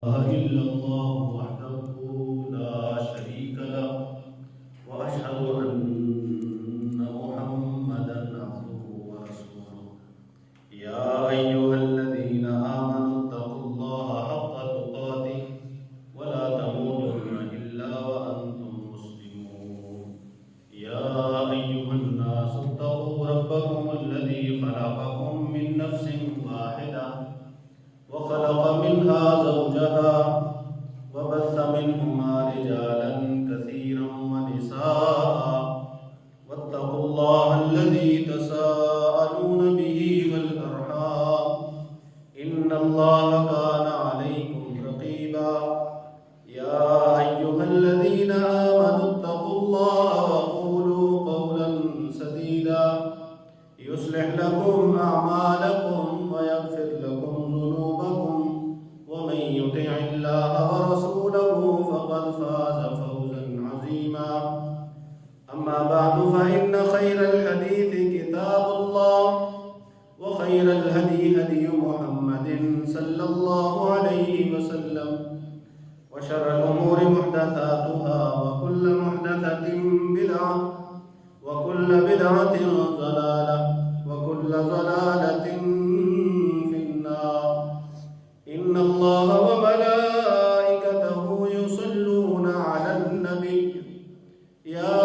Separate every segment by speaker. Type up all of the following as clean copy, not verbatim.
Speaker 1: إلا الله وحده لا شريك له وأشهد أن محمدا عبده ورسوله يا أيها الذين آمنوا اتقوا الله حق تقاته ولا تموتن إلا وأنتم مسلمون يا أيها الناس اتقوا ربكم الذي خلقكم من نفس واحدة وخلق منها زوجها وبث منهما رجالا كثيرا ونساء واتقوا الله الذي تساءلون به والأرحام إن الله كان عليكم رقيبا يا أيها الذين آمنوا اتقوا الله وقولوا قولا سديدا يصلح لكم أعمالكم ويغفر لكم ذنوبكم ومن يطع الله ورسوله فقد فاز فوزا عظيما أما بعد فإن خير الحديث كتاب الله وخير الهدي هدي محمد صلى الله عليه وسلم وشر الأمور محدثاتها وكل محدثة بدعة وكل بدعة ضلالة وكل ضلالة في النار إن الله وملائكته يصلون على النبي يا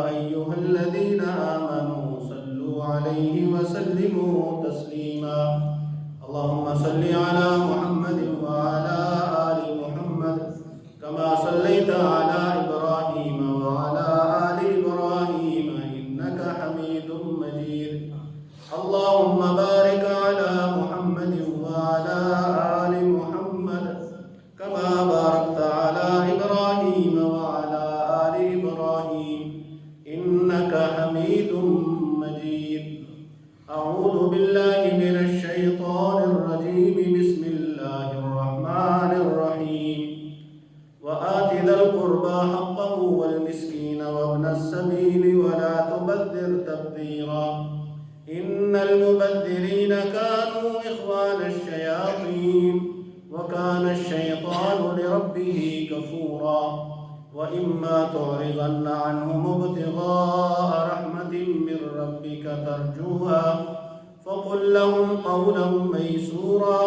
Speaker 1: أيها الذين آمنوا صلوا عليه وسلموا تسليما اللهم صل على محمد وعلى آل محمد كما صليت على إبراهيم وعلى آل إبراهيم إنك حميد مجيد اللهم بارك على محمد وعلى آل محمد كما باركت على إبراهيم وعلى آل إبراهيم إنك حميد مجيد أعوذ بالله من الشيطان الرجيم بسم الله الرحمن الرحيم وآت ذا القربى حقه والمسكين وابن السبيل ولا تبذر تبذيرا إن المبذرين كانوا إخوان الشياطين وكان الشيطان لربه كفورا وإما تعرضن عنهم ابتغاء رحمة من ربك ترجوها فقل لهم قولا ميسورا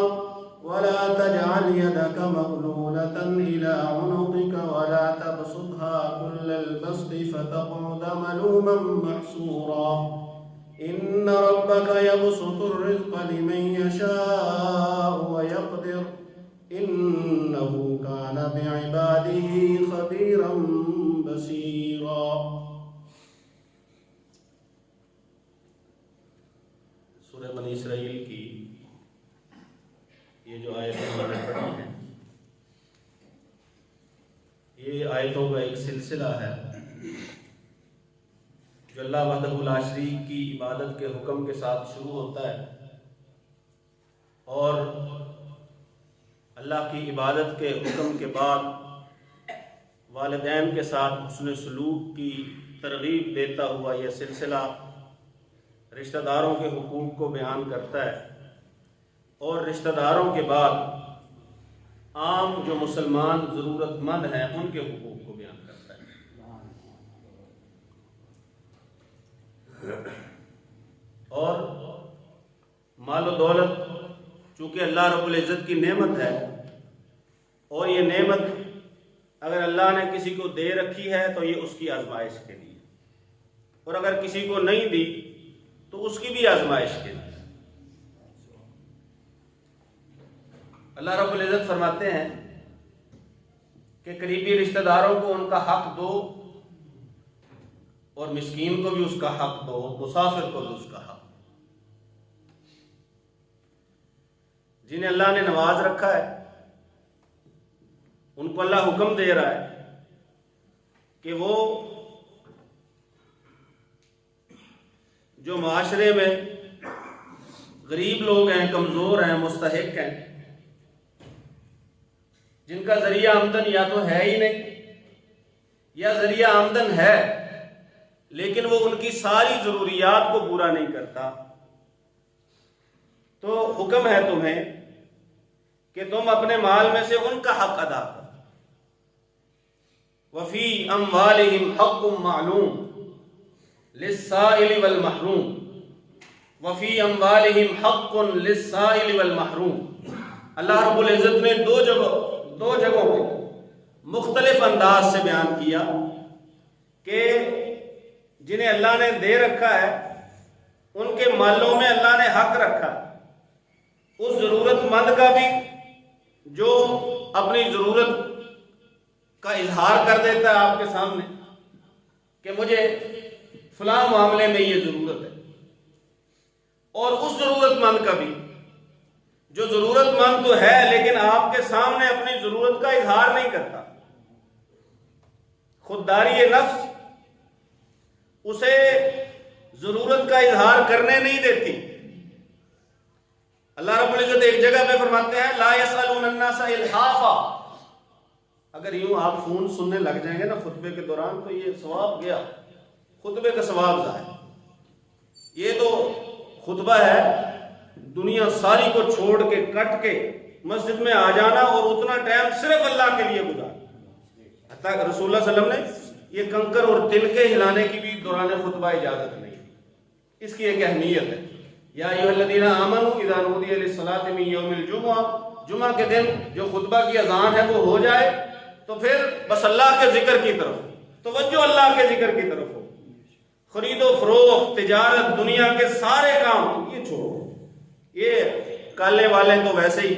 Speaker 1: ولا تجعل يدك مغلولة إلى عنقك ولا تبسطها كل البسط فتقعد ملوما محسورا إن ربك يبسط الرزق لمن يشاء ويقدر إنه كان بعباده خبيرا بصيرا سورہ بنی اسرائیل کی یہ جو آیتیں میں نے پڑھی ہیں یہ آیتوں کا ایک سلسلہ ہے جو اللہ وحدہ لا شریک کی عبادت کے حکم کے ساتھ شروع ہوتا ہے اور اللہ کی عبادت کے حکم کے بعد والدین کے ساتھ حسن سلوک کی ترغیب دیتا ہوا یہ سلسلہ رشتہ داروں کے حقوق کو بیان کرتا ہے اور رشتہ داروں کے بعد عام جو مسلمان ضرورت مند ہیں ان کے حقوق کو بیان کرتا ہے۔ اور مال و دولت چونکہ اللہ رب العزت کی نعمت ہے اور یہ نعمت اگر اللہ نے کسی کو دے رکھی ہے تو یہ اس کی آزمائش کے لیے، اور اگر کسی کو نہیں دی تو اس کی بھی آزمائش کے لیے۔ اللہ رب العزت فرماتے ہیں کہ قریبی رشتہ داروں کو ان کا حق دو اور مسکین کو بھی اس کا حق دو، مسافر کو بھی اس کا حق دو۔ جنہیں اللہ نے نواز رکھا ہے ان کو اللہ حکم دے رہا ہے کہ وہ جو معاشرے میں غریب لوگ ہیں، کمزور ہیں، مستحق ہیں، جن کا ذریعہ آمدن یا تو ہے ہی نہیں یا ذریعہ آمدن ہے لیکن وہ ان کی ساری ضروریات کو پورا نہیں کرتا، تو حکم ہے تمہیں کہ تم اپنے مال میں سے ان کا حق ادا کرو. وفی اموالہم حق معلوم للسائل والمحروم. وفی اموالہم حق للسائل والمحروم. اللہ رب العزت نے دو جگہوں پہ مختلف انداز سے بیان کیا کہ جنہیں اللہ نے دے رکھا ہے ان کے مالوں میں اللہ نے حق رکھا. اس ضرورت مند کا بھی جو اپنی ضرورت کا اظہار کر دیتا ہے آپ کے سامنے کہ مجھے فلاں معاملے میں یہ ضرورت ہے، اور اس ضرورت مند کا بھی جو ضرورت مند تو ہے لیکن آپ کے سامنے اپنی ضرورت کا اظہار نہیں کرتا. خودداری نفس اسے ضرورت کا اظہار کرنے نہیں دیتی. اللہ رب العزت ایک جگہ پہ فرماتے ہیں لا يسألون الناس الحافا. اگر یوں آپ فون سننے لگ جائیں گے نا خطبے کے دوران تو یہ ثواب گیا، خطبے کا ثواب ضائع. یہ تو خطبہ ہے، دنیا ساری کو چھوڑ کے کٹ کے مسجد میں آ جانا اور اتنا ٹائم صرف اللہ کے لیے گزارنا. حتیٰ کہ رسول اللہ صلی اللہ علیہ وسلم نے یہ کنکر اور تلکے ہلانے کی بھی دوران خطبہ اجازت نہیں. اس کی ایک اہمیت ہے. یا ایھا الذین آمنوا اذا نودی للصلاۃ من یوم الجمعہ، جمعہ کے دن جو خطبہ کی اذان ہے وہ ہو جائے تو پھر بس اللہ کے ذکر کی طرف توجہ، اللہ کے ذکر کی طرف ہو. خرید و فروخت، تجارت، دنیا کے سارے کام یہ چھوڑو. یہ کالے والے تو ویسے ہی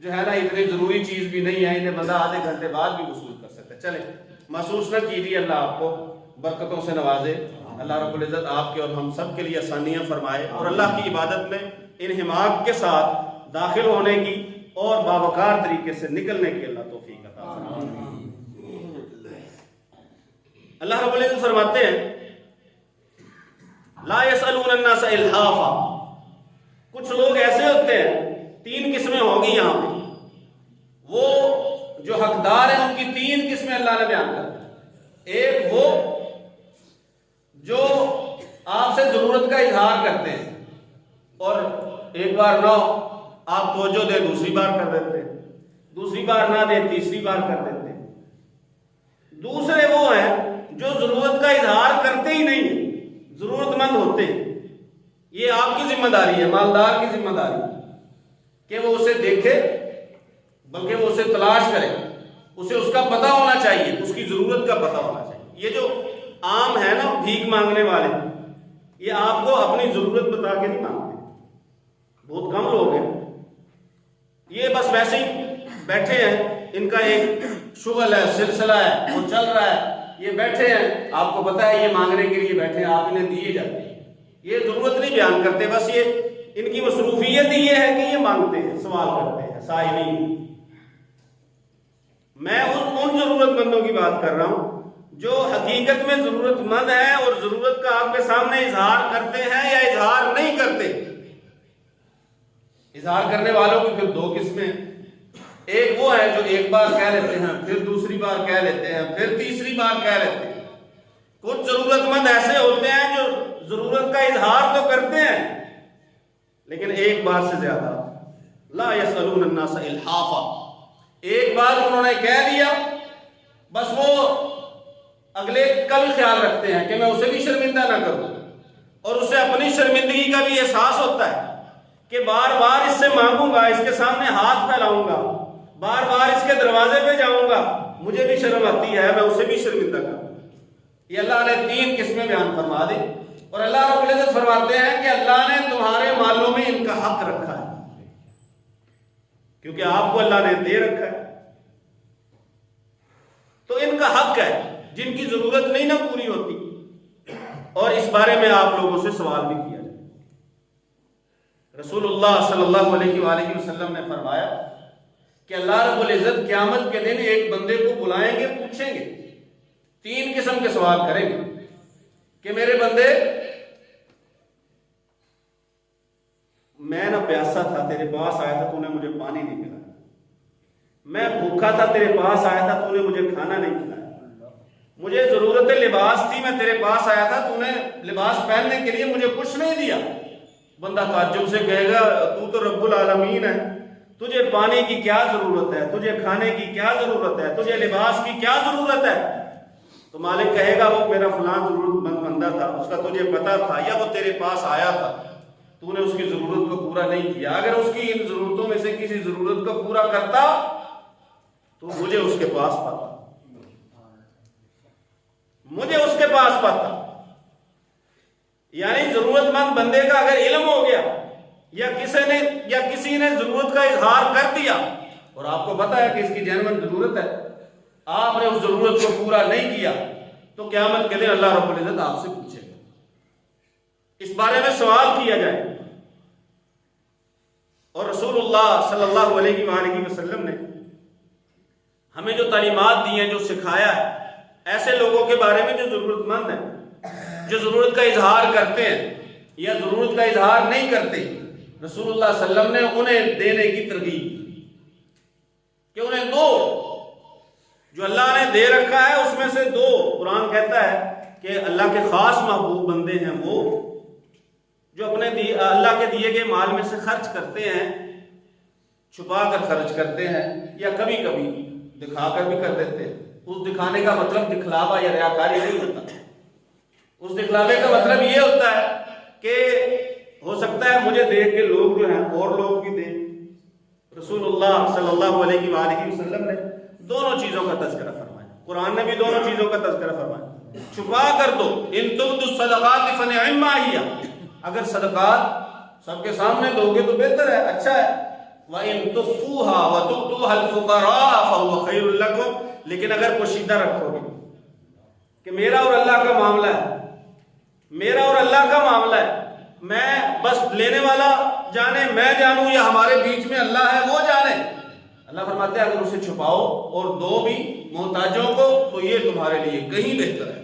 Speaker 1: جو ہے نا اتنی ضروری چیز بھی نہیں ہے، انہیں بندہ آدھے گھنٹے بعد بھی وصول کر سکتا ہے. چلیں محسوس نہ کیجیے، اللہ آپ کو برکتوں سے نوازے. اللہ رب العزت آپ کے اور ہم سب کے لیے آسانیاں فرمائے، اور اللہ کی عبادت میں انہماک کے ساتھ داخل ہونے کی اور باوقار طریقے سے نکلنے کی اللہ توفیق عطا فرمائے. اللہ رب العزت فرماتے ہیں لا يسألون الناس الحافا. کچھ لوگ ایسے ہوتے ہیں، تین قسمیں ہوں گی یہاں پہ. وہ جو حقدار ہیں ان کی تین قسمیں اللہ نے بیان کر دی. ایک وہ جو آپ سے ضرورت کا اظہار کرتے ہیں اور ایک بار نہ آپ توجہ دیں دوسری بار کر دیتے ہیں، دوسری بار نہ دیں تیسری بار کر دیتے ہیں. دوسرے وہ ہیں جو ضرورت کا اظہار کرتے ہی نہیں ہیں، ضرورت مند ہوتے ہیں. یہ آپ کی ذمہ داری ہے، مالدار کی ذمہ داری کہ وہ اسے دیکھے، بلکہ وہ اسے تلاش کرے. اسے اس کا پتہ ہونا چاہیے، اس کی ضرورت کا پتہ ہونا چاہیے. یہ جو عام ہے نا بھیک مانگنے والے، یہ آپ کو اپنی ضرورت بتا کے نہیں مانگتے. بہت کم لوگ ہیں یہ بس ویسے ہی بیٹھے ہیں، ان کا ایک شغل ہے، سلسلہ ہے، وہ چل رہا ہے، یہ بیٹھے ہیں، آپ کو پتا ہے یہ مانگنے کے لیے بیٹھے ہیں، آپ انہیں دیے جاتے ہیں. یہ ضرورت نہیں بیان کرتے، بس یہ ان کی مصروفیت ہی یہ ہے کہ یہ مانگتے ہیں، سوال کرتے ہیں، سائلین. میں ان ضرورت مندوں کی بات کر رہا ہوں جو حقیقت میں ضرورت مند ہیں اور ضرورت کا آپ کے سامنے اظہار کرتے ہیں یا اظہار نہیں کرتے. اظہار کرنے والوں کی پھر دو قسمیں. ایک وہ ہے جو ایک بار کہہ لیتے ہیں، پھر دوسری بار کہہ لیتے ہیں، پھر تیسری بار کہہ لیتے ہیں. کچھ ضرورت مند ایسے ہوتے ہیں جو ضرورت کا اظہار تو کرتے ہیں لیکن ایک بار سے زیادہ. لا يسألون الناس الحافا. ایک بار انہوں نے کہہ دیا، بس وہ اگلے کل خیال رکھتے ہیں کہ میں اسے بھی شرمندہ نہ کروں، اور اسے اپنی شرمندگی کا بھی احساس ہوتا ہے کہ بار بار اس سے مانگوں گا، اس کے سامنے ہاتھ پھیلاؤں گا، بار بار اس کے دروازے پہ جاؤں گا، مجھے بھی شرم آتی ہے، میں اسے بھی شرمندہ کروں. یہ اللہ نے تین قسمیں بیان فرما دی. اور اللہ رب العزت فرماتے ہیں کہ اللہ نے تمہارے مالوں میں ان کا حق رکھا ہے کیونکہ آپ کو اللہ نے دے رکھا ہے. تو ان کا حق ہے جن کی ضرورت نہیں نہ پوری ہوتی، اور اس بارے میں آپ لوگوں سے سوال بھی کیا جائے. رسول اللہ صلی اللہ علیہ وآلہ وسلم نے فرمایا کہ اللہ رب العزت قیامت کے دن ایک بندے کو بلائیں گے، پوچھیں گے، تین قسم کے سوال کریں گے کہ میرے بندے، میں نہ پیاسا تھا، تیرے پاس آیا تھا، تو نے مجھے پانی نہیں پلایا. میں بھوکا تھا، تیرے پاس آیا تھا، تو نے مجھے کھانا نہیں کھلایا. مجھے ضرورت لباس تھی، میں تیرے پاس آیا تھا، تو نے لباس پہننے کے لیے مجھے کچھ نہیں دیا. بندہ تعجب سے کہے گا تو رب العالمین ہے، تجھے پانی کی کیا ضرورت ہے، تجھے کھانے کی کیا ضرورت ہے، تجھے لباس کی کیا ضرورت ہے؟ تو مالک کہے گا وہ میرا فلاں ضرورت مند بندہ تھا، اس کا تجھے پتا تھا، یا وہ تیرے پاس آیا تھا، تو نے اس کی ضرورت کو پورا نہیں کیا۔ اگر اس کی ان ضرورتوں میں سے کسی ضرورت کو پورا کرتا تو مجھے اس کے پاس پاتا، مجھے اس کے پاس پاتا۔ یعنی ضرورت مند بندے کا اگر علم ہو گیا یا کسی نے ضرورت کا اظہار کر دیا اور آپ کو پتا ہے کہ اس کی جینوین ضرورت ہے، آپ نے اس ضرورت کو پورا نہیں کیا، تو قیامت کے دن اللہ رب العزت آپ سے پوچھے گا، اس بارے میں سوال کیا جائے گا۔ اور رسول اللہ صلی اللہ علیہ وآلہ وسلم نے ہمیں جو تعلیمات دی ہیں، جو سکھایا ہے، ایسے لوگوں کے بارے میں جو ضرورت مند ہیں، جو ضرورت کا اظہار کرتے ہیں یا ضرورت کا اظہار نہیں کرتے، رسول اللہ صلی اللہ علیہ وسلم نے انہیں دینے کی ترغیب دی کہ انہیں دو، جو اللہ نے دے رکھا ہے اس میں سے دو۔ قرآن کہتا ہے کہ اللہ کے خاص محبوب بندے ہیں وہ جو اپنے اللہ کے دیے گئے مال میں سے خرچ کرتے ہیں، چھپا کر خرچ کرتے ہیں یا کبھی کبھی دکھا کر بھی کر دیتے ہیں۔ اس دکھانے کا مطلب دکھلاوا یا ریاکاری نہیں ہوتا، اس دکھلاوے کا مطلب یہ ہوتا ہے کہ ہو سکتا ہے مجھے دیکھ کے لوگ جو ہیں اور لوگ بھی دیں۔ رسول اللہ صلی اللہ علیہ وآلہ وسلم نے دونوں چیزوں کا تذکرہ فرمایا، قرآن نے بھی دونوں چیزوں کا تذکرہ فرمایا۔ چھپا کر دو، ان تبدوا الصدقات فنعما ہی، اگر صدقات سب کے سامنے دو گے تو بہتر ہے، اچھا ہے۔ وَإِن تُخْفُوهَا وَتُؤْتُوهَا الْفُقَرَاءَ فَهُوَ خَيْرٌ لَكُمْ، لیکن اگر پوشیدہ رکھو گے کہ میرا اور اللہ کا معاملہ ہے، میرا اور اللہ کا معاملہ ہے، میں بس لینے والا جانے، میں جانوں، یا ہمارے بیچ میں اللہ ہے وہ جانے، اللہ فرماتے ہیں اگر اسے چھپاؤ اور دو بھی محتاجوں کو تو یہ تمہارے لیے کہیں بہتر ہے۔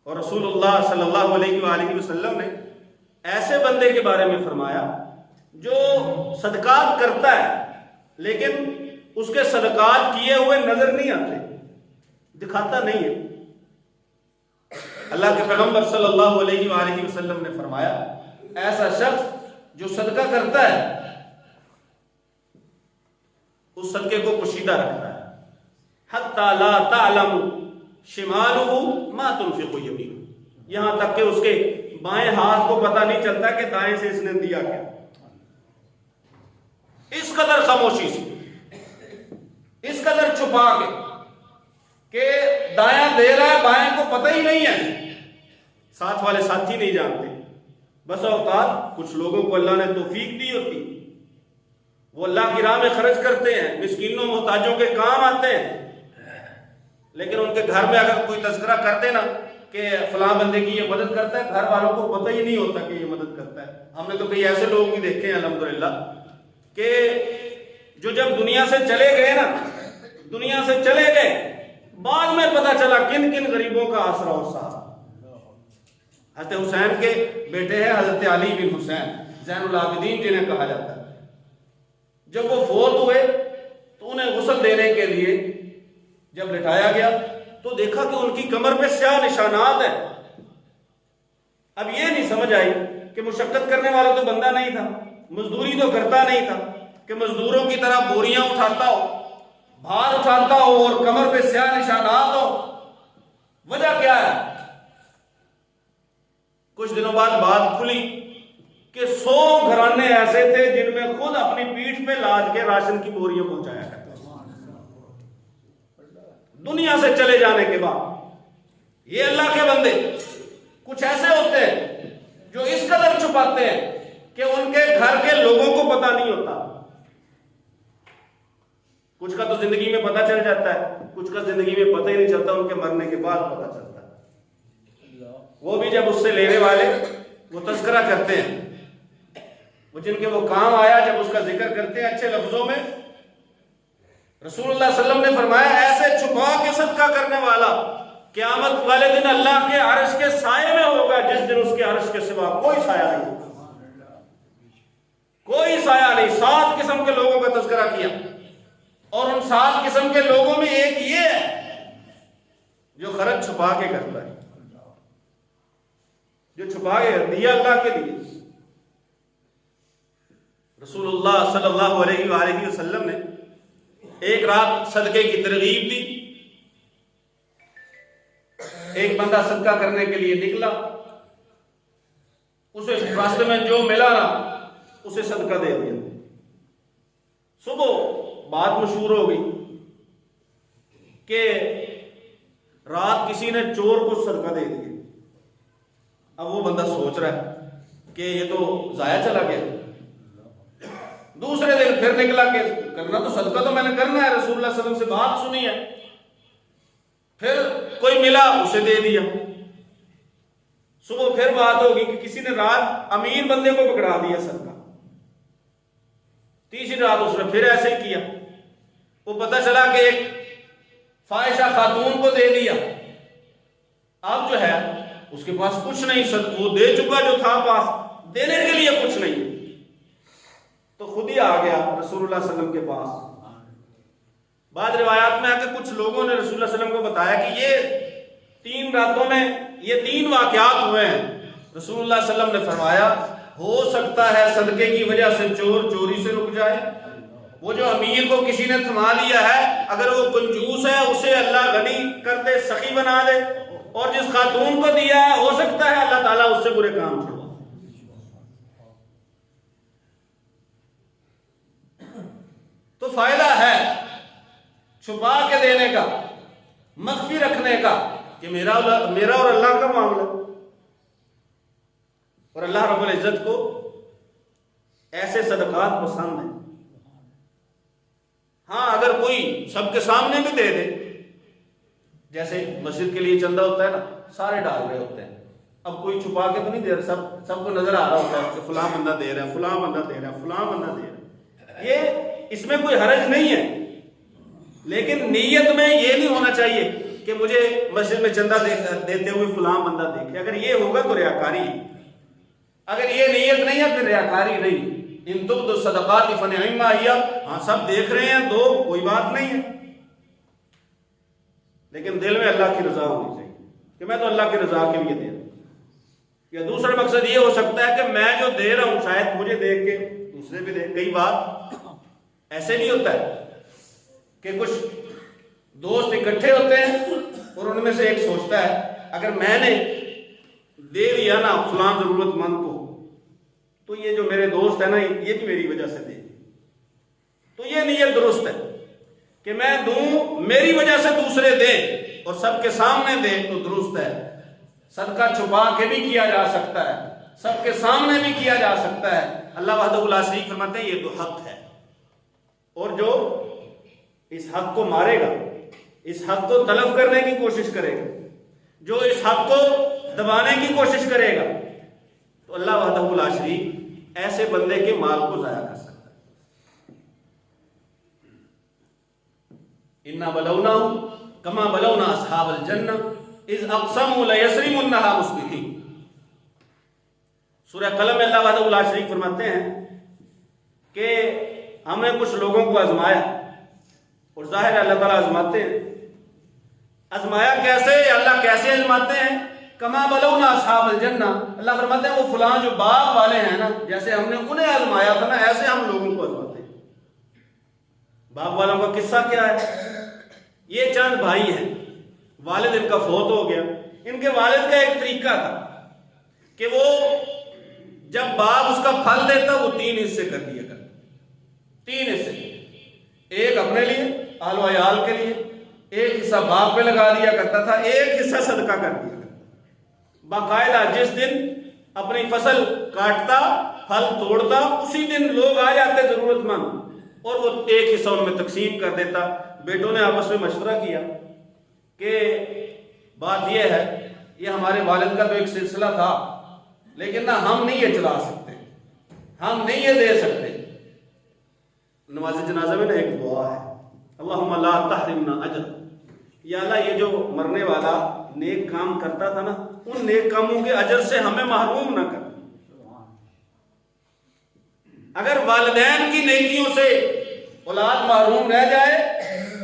Speaker 1: اور رسول اللہ صلی اللہ علیہ وآلہ وسلم نے ایسے بندے کے بارے میں فرمایا جو صدقات کرتا ہے لیکن اس کے صدقات کیے ہوئے نظر نہیں آتے، دکھاتا نہیں ہے۔ اللہ کے پیغمبر صلی اللہ علیہ وآلہ وسلم نے فرمایا ایسا شخص جو صدقہ کرتا ہے اس صدقے کو پوشیدہ رکھتا ہے، حتی لا تعلم شمالہ ما تنفق یمینہ، یہاں تک کہ اس کے بائیں ہاتھ کو پتہ نہیں چلتا کہ دائیں سے اس نے دیا کیا۔ اس قدر خاموشی سے، اس قدر چھپا کے کہ دایاں دے رہا ہے، بائیں کو پتہ ہی نہیں ہے، ساتھ والے ساتھی نہیں جانتے۔ بس اوقات کچھ لوگوں کو اللہ نے توفیق دی ہوتی، وہ اللہ کی راہ میں خرچ کرتے ہیں، مسکینوں محتاجوں کے کام آتے ہیں، لیکن ان کے گھر میں اگر کوئی تذکرہ کرتے نا کہ فلاں بندے کی یہ مدد کرتا ہے، گھر والوں کو پتہ ہی نہیں ہوتا کہ یہ مدد کرتا ہے۔ ہم نے تو کئی ایسے لوگ بھی دیکھے ہیں الحمدللہ کہ جو جب دنیا سے چلے گئے نا، دنیا سے چلے گئے، بعد میں پتہ چلا کن کن غریبوں کا آسرا اور سہارا۔ حضرت حسین کے بیٹے ہیں حضرت علی بن حسین زین العابدین جنہیں کہا جاتا ہے، جب وہ فوت ہوئے تو انہیں غسل دینے کے لیے جب لٹایا گیا تو دیکھا کہ ان کی کمر پہ سیاہ نشانات ہیں۔ اب یہ نہیں سمجھ آئی کہ مشقت کرنے والا تو بندہ نہیں تھا، مزدوری تو کرتا نہیں تھا، کہ مزدوروں کی طرح بوریاں اٹھاتا ہو، بھار اٹھاتا ہو اور کمر پہ سیاہ نشانات ہو، وجہ کیا ہے؟ کچھ دنوں بعد بات کھلی کہ 100 گھرانے ایسے تھے جن میں خود اپنی پیٹھ پہ لاد کے راشن کی بوریاں پہنچایا کرتے، دنیا سے چلے جانے کے بعد۔ یہ اللہ کے بندے کچھ ایسے ہوتے ہیں جو اس قدر چھپاتے ہیں کہ ان کے گھر کے لوگوں کو پتہ نہیں ہوتا۔ کچھ کا تو زندگی میں پتہ چل جاتا ہے، کچھ کا زندگی میں پتہ ہی نہیں چلتا، ان کے مرنے کے بعد پتہ چلتا ہے۔ وہ بھی جب اس سے لینے والے وہ تذکرہ کرتے ہیں، وہ جن کے وہ کام آیا جب اس کا ذکر کرتے ہیں اچھے لفظوں میں، رسول اللہ صلی اللہ علیہ وسلم نے فرمایا ایسے چھپا کے صدقہ کرنے والا قیامت والے دن اللہ کے عرش کے سائے میں ہوگا، جس دن اس کے عرش کے سوا کوئی سایہ نہیں ہوگا، کوئی سایہ نہیں۔ 7 قسم کے لوگوں کا تذکرہ کیا، اور ان 7 قسم کے لوگوں میں ایک یہ ہے جو خرچ چھپا کے کرتا ہے، جو چھپا کے دیا اللہ کے لیے۔ رسول اللہ صلی اللہ علیہ وآلہ وسلم نے ایک رات صدقے کی ترغیب دی. ایک بندہ صدقہ کرنے کے لیے نکلا، اسے راستے میں جو ملا نا اسے صدقہ دے دیا. صبح بات مشہور ہو گئی کہ رات کسی نے چور کو صدقہ دے دیا. اب وہ بندہ سوچ رہا ہے کہ یہ تو ضائع چلا گیا. دوسرے دن پھر نکلا کہ کرنا تو صدقہ تو میں نے کرنا ہے، رسول اللہ صلی اللہ علیہ وسلم سے بات سنی ہے. پھر کوئی ملا اسے دے دیا. صبح پھر بات ہوگی کہ کسی نے رات امیر بندے کو پکڑا دیا صدقہ. تیسری رات اس نے پھر ایسے ہی کیا. وہ پتہ چلا کہ ایک فاحشہ خاتون کو دے دیا. اب جو ہے اس کے پاس کچھ نہیں، وہ دے چکا جو تھا، پاس دینے کے لیے کچھ نہیں. تو خود ہی آ گیا رسول اللہ صلی اللہ علیہ وسلم کے پاس. بعض روایات میں ہے کہ کچھ لوگوں نے رسول اللہ صلی اللہ علیہ وسلم کو بتایا کہ یہ 3 راتوں میں یہ 3 واقعات ہوئے ہیں. رسول اللہ صلی اللہ علیہ وسلم نے فرمایا ہو سکتا ہے صدقے کی وجہ سے چور چوری سے رک جائے. وہ جو امیر کو کسی نے تھما لیا ہے، اگر وہ کنجوس ہے اسے اللہ غنی کر دے، سخی بنا دے. اور جس خاتون کو دیا ہے ہو سکتا ہے اللہ تعالیٰ اس سے برے کام چھوڑا. تو فائدہ ہے چھپا کے دینے کا، مخفی رکھنے کا، کہ میرا اور اللہ کا معاملہ. اور اللہ رب العزت کو ایسے صدقات پسند ہیں. ہاں اگر کوئی سب کے سامنے بھی دے دے، جیسے مسجد کے لیے چندہ ہوتا ہے نا، سارے ڈال رہے ہوتے ہیں، اب کوئی چھپا کے تو نہیں دے رہا، سب کو نظر آ رہا ہوتا ہے کہ فلاں بندہ دے رہا ہے، فلاں بندہ دے رہا ہے، فلاں بندہ دے رہا ہے. یہ اس میں کوئی حرج نہیں ہے، لیکن نیت میں یہ نہیں ہونا چاہیے کہ مجھے مسجد میں چندہ دیتے ہوئے فلاں بندہ دیکھے. اگر یہ ہوگا تو ریاکاری ہے. اگر یہ نیت نہیں ہے پھر ریاکاری نہیں. ان تبدوا الصدقات فنعما ہی، ہاں سب دیکھ رہے ہیں دو، کوئی بات نہیں ہے، لیکن دل میں اللہ کی رضا ہونی چاہیے کہ میں تو اللہ کی رضا کے لیے دے رہا ہوں. یا دوسرا مقصد یہ ہو سکتا ہے کہ میں جو دے رہا ہوں شاید مجھے دیکھ کے دوسرے بھی دے. کئی بار ایسے نہیں ہوتا ہے کہ کچھ دوست اکٹھے ہوتے ہیں اور ان میں سے ایک سوچتا ہے اگر میں نے دے دیا نا فلاں ضرورت مند کو تو یہ جو میرے دوست ہے نا یہ بھی میری وجہ سے دے. تو یہ نیت درست ہے کہ میں دوں، میری وجہ سے دوسرے دیں اور سب کے سامنے دیں تو درست ہے. صدقہ چھپا کے بھی کیا جا سکتا ہے، سب کے سامنے بھی کیا جا سکتا ہے. اللہ وحدہ لا شریک فرماتے ہیں یہ تو حق ہے. اور جو اس حق کو مارے گا، اس حق کو تلف کرنے کی کوشش کرے گا، جو اس حق کو دبانے کی کوشش کرے گا، تو اللہ وحدہ لا شریک ایسے بندے کے مال کو ضائع کر سکتا ہے. انا بلوناہم کما بلونا اصحاب الجنہ اذ اقسموا لیصرمنھا مصبحین. سورہ قلم میں اللہ وحدہ لا شریک فرماتے ہیں کہ ہم نے کچھ لوگوں کو آزمایا، اور ظاہر ہے اللہ تعالیٰ آزماتے ہیں. آزمایا کیسے؟ اللہ کیسے آزماتے ہیں؟ کما بلونا اصحاب الجنہ، اللہ فرماتے ہیں وہ فلاں جو باغ والے ہیں نا، جیسے ہم نے انہیں آزمایا تھا نا، ایسے ہم لوگوں کو آزماتے ہیں. باغ والوں کا قصہ کیا ہے؟ یہ چند بھائی ہیں، والد ان کا فوت ہو گیا. ان کے والد کا ایک طریقہ تھا کہ وہ جب باغ اس کا پھل دیتا وہ 3 حصے کر دیا کرتا. 3 حصے، ایک اپنے لیے، آل و عیال کے لیے، ایک حصہ باغ پہ لگا دیا کرتا تھا، ایک حصہ صدقہ کر دیا کرتا. باقاعدہ جس دن اپنی فصل کاٹتا، پھل توڑتا، اسی دن لوگ آ جاتے ضرورت مند اور وہ ایک حصہ ان میں تقسیم کر دیتا. بیٹوں نے آپس میں مشورہ کیا کہ بات یہ ہے، یہ ہمارے والد کا تو ایک سلسلہ تھا، لیکن نہ ہم نہیں یہ چلا سکتے، ہم نہیں یہ دے سکتے. نماز جنازہ میں نا ایک دعا ہے، اللہم لا تحرمنا اجر، یا اللہ یہ جو مرنے والا نیک کام کرتا تھا نا، ان نیک کاموں کے اجر سے ہمیں محروم نہ کر. اگر والدین کی نیکیوں سے اولاد محروم رہ جائے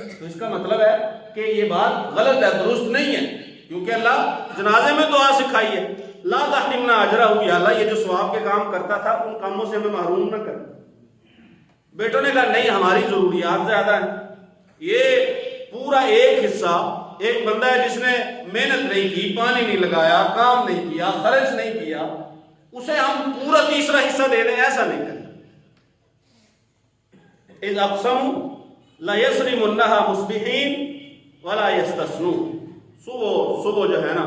Speaker 1: تو اس کا مطلب ہے کہ یہ بات غلط ہے، درست نہیں ہے، کیونکہ اللہ جنازے میں دعا سکھائی ہے، لا تحرمنا اجرہ، یا اللہ یہ جو ثواب کے کام کرتا تھا ان کاموں سے ہمیں محروم نہ کر. بیٹوں نے کہا نہیں ہماری ضروریات زیادہ ہیں، یہ پورا ایک حصہ، ایک بندہ ہے جس نے محنت نہیں کی، پانی نہیں لگایا، کام نہیں کیا، خرچ نہیں کیا، اسے ہم پورا تیسرا حصہ دے دیں، ایسا نہیں کریں۔ اذ اقسموا لا یصرمنها مصبحین ولا یستثنون، صبح جو ہے نا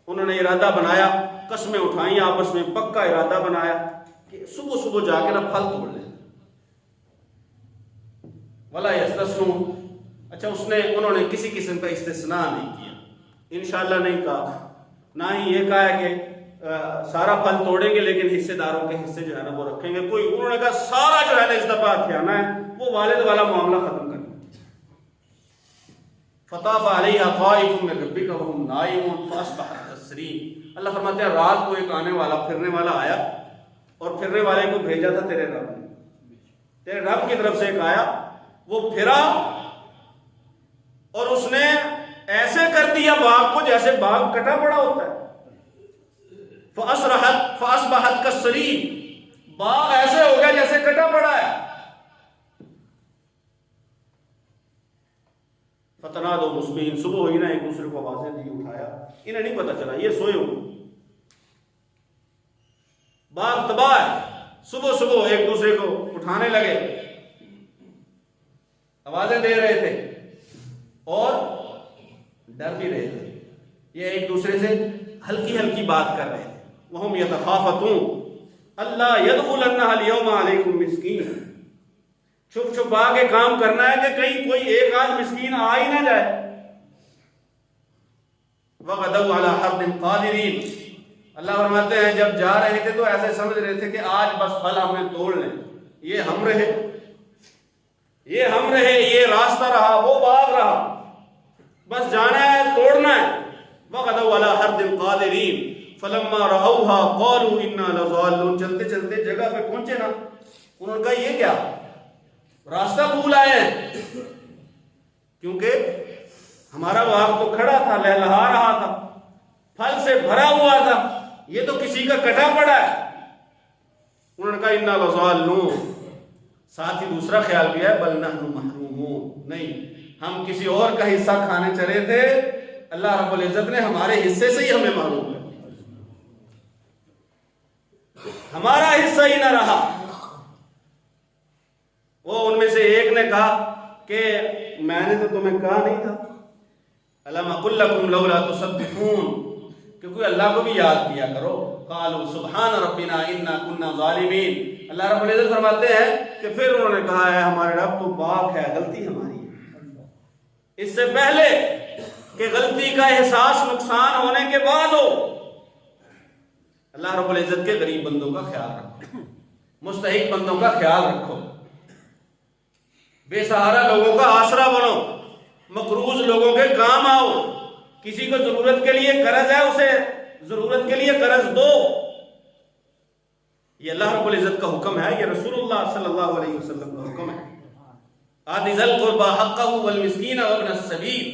Speaker 1: انہوں نے ارادہ بنایا، قسمیں اٹھائیں آپس میں، پکا ارادہ بنایا کہ صبح جا کے نا پھل توڑ لیں، ولا یستثنون۔ اچھا انہوں نے کسی قسم کا استثناء نہیں کیا، انشاءاللہ نہیں کہا، نہ ہی یہ کہا ہے کہ سارا پھل توڑیں گے لیکن حصے داروں کے حصے جو ہے نا وہ رکھیں گے، کوئی انہوں نے کہا سارا جو ہے نا اس دفعہ ہتھیانا ہے، وہ والد والا معاملہ ختم کرنا۔ فطاف علیہا طائف من ربک وہم نائمون فاصبحت تسریم، اللہ فرماتے ہیں رات کو ایک آنے والا پھرنے والا آیا، اور پھرنے والے کو بھیجا تھا تیرے رب نے، تیرے رب کی طرف سے ایک آیا، وہ پھرا اور اس نے ایسے کر دیا باغ کو جیسے باغ کٹا پڑا ہوتا ہے، فاصبحت کالصریم، باغ ایسے ہو گیا جیسے کٹا پڑا ہے۔ فتنادوا مصبحین، صبح ہوئی نا ایک دوسرے کو آوازیں دی، اٹھایا، انہیں نہیں پتا چلا یہ سوئے ہوئے، باغ تباہ ہے، صبح ایک دوسرے کو اٹھانے لگے، آوازیں دے رہے تھے اور ڈر بھی رہے تھے، یہ ایک دوسرے سے ہلکی ہلکی بات کر رہے تھے۔ وہم یتخافتون اللہ یدخلنها اليوم علیکم مسکین، چھپ کے کام کرنا ہے کہ کہیں کوئی ایک آدھ مسکین آ ہی نہ جائے۔ وغدوا علی حرد قادرین، اللہ فرماتے ہیں جب جا رہے تھے تو ایسے سمجھ رہے تھے کہ آج بس پھل ہمیں توڑ لیں، یہ ہم رہے، یہ راستہ رہا، وہ باغ رہا، بس جانا ہے، توڑنا ہے۔ وغدوا علی حرد قادرین فلما رأوها قالوا انا لضالون، چلتے چلتے جگہ پہ پہنچے نا، انہوں نے کہا یہ کیا، راستہ بھول آئے ہیں، کیونکہ ہمارا باغ تو کھڑا تھا، لہلہا رہا تھا، پھل سے بھرا ہوا تھا، یہ تو کسی کا کٹا پڑا ہے۔ انہوں نے کہا انا لضالون، ساتھ ہی دوسرا خیال بھی ہے بل نحن محرومون، نہیں ہم کسی اور کا حصہ کھانے چلے تھے، اللہ رب العزت نے ہمارے حصے سے ہی ہمیں محروم کر، ہمارا حصہ ہی نہ رہا۔ وہ ان میں سے ایک نے کہا کہ میں نے تو تمہیں کہا نہیں تھا، الم اقل لکم لولا تسبحون، کہ کوئی اللہ کو بھی یاد کیا کرو۔ قالوا سبحان ربنا انا كنا ظالمین، اللہ رب العزت فرماتے ہیں کہ پھر انہوں نے کہا ہے ہمارے رب تو پاک ہے، غلطی ہماری ہے۔ اس سے پہلے کہ غلطی کا احساس نقصان ہونے کے بعد ہو، اللہ رب العزت کے غریب بندوں کا خیال رکھو، مستحق بندوں کا خیال رکھو، بے سہارا لوگوں کا آسرا بنو، مقروض لوگوں کے کام آؤ، کسی کو ضرورت کے لیے قرض ہے اسے ضرورت کے لیے قرض دو۔ یہ اللہ رب العزت کا حکم ہے، یہ رسول اللہ صلی اللہ علیہ وسلم کا حکم ہے۔ آتِ ذی القربى حقہ والمسکین وابن السبیل،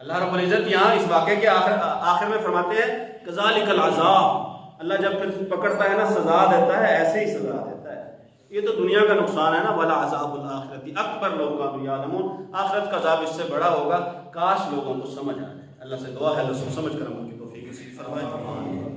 Speaker 1: اللہ رب العزت یہاں اس واقعے کے آخر میں فرماتے ہیں کذالک العذاب، اللہ جب پھر پکڑتا ہے نا سزا دیتا ہے، ایسے ہی سزا دیتا ہے۔ یہ تو دنیا کا نقصان ہے نا، وَلَعَذَابُ الْآخِرَةِ أَكْبَرُ لَوْ كَانُوا يَعْلَمُونَ، آخرت کا عذاب اس سے بڑا ہوگا، کاش لوگوں کو سمجھ آ جائے۔ اللہ سے دعا ہے اللہ سب سمجھ کر عمل کی توفیق نصیب فرمائے۔